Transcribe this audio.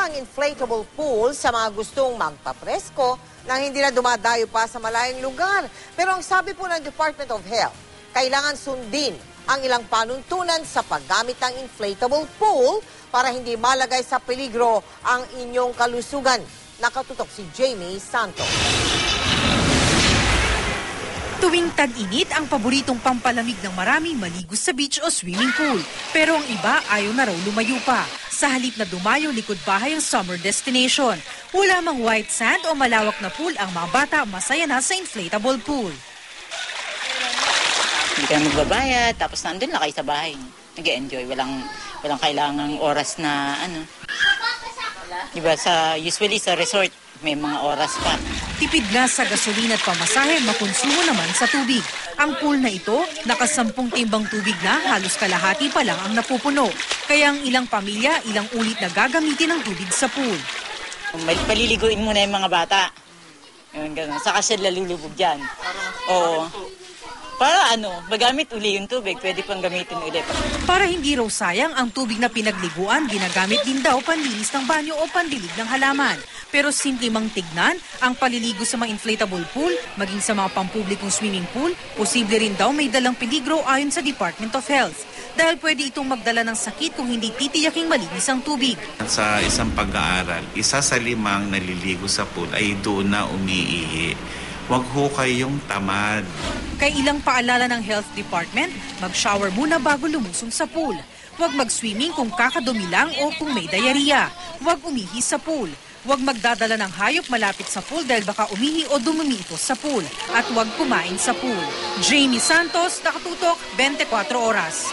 ang inflatable pool sa mga gustong magpapresko nang hindi na dumadayo pa sa malayong lugar. Pero ang sabi po ng Department of Health, kailangan sundin ang ilang panuntunan sa paggamit ng inflatable pool para hindi malagay sa peligro ang inyong kalusugan. Nakatutok si Jamie Santos. Tuwing tag-init, ang paboritong pampalamig ng marami maligo sa beach o swimming pool. Pero ang iba ayaw na raw lumayo pa. Sa halip na dumayo likod bahay ang summer destination. Wala mang white sand o malawak na pool, ang mga bata masaya na sa inflatable pool. Hindi kayo magbabayad, tapos nandun lang kayo sa bahay. Nag-enjoy, walang kailangang oras na ano. Diba usually sa resort, may mga oras pa. Tipid nga sa gasolina at pamasahe, makonsumo naman sa tubig. Ang pool na ito, nakasampung timbang tubig na, halos kalahati pa lang ang napupuno. Kaya ang ilang pamilya, ilang ulit na gagamitin ang tubig sa pool. Paliliguin muna yung mga bata. Saka sila lulubog dyan. Oo. Para magamit uli yung tubig, pwede pang gamitin ulit. Para hindi raw sayang, ang tubig na pinagliguan, ginagamit din daw panlinis ng banyo o pandilig ng halaman. Pero simple mang tignan, ang paliligo sa mga inflatable pool, maging sa mga pampublikong swimming pool, posible rin daw may dalang peligro ayon sa Department of Health. Dahil pwede itong magdala ng sakit kung hindi titiyaking malinis ang tubig. Sa isang pag-aaral, 1 sa 5 naliligo sa pool ay doon na umiihi. Huwag ho kayong tamad. Kay ilang paalala ng Health Department, mag-shower muna bago lumusong sa pool. Huwag mag-swimming kung kakadumi lang o kung may diarrhea. Huwag umihi sa pool. Huwag magdadala ng hayop malapit sa pool dahil baka umihi o dumumi ito sa pool. At huwag kumain sa pool. Jamie Santos, Nakatutok, 24 Oras.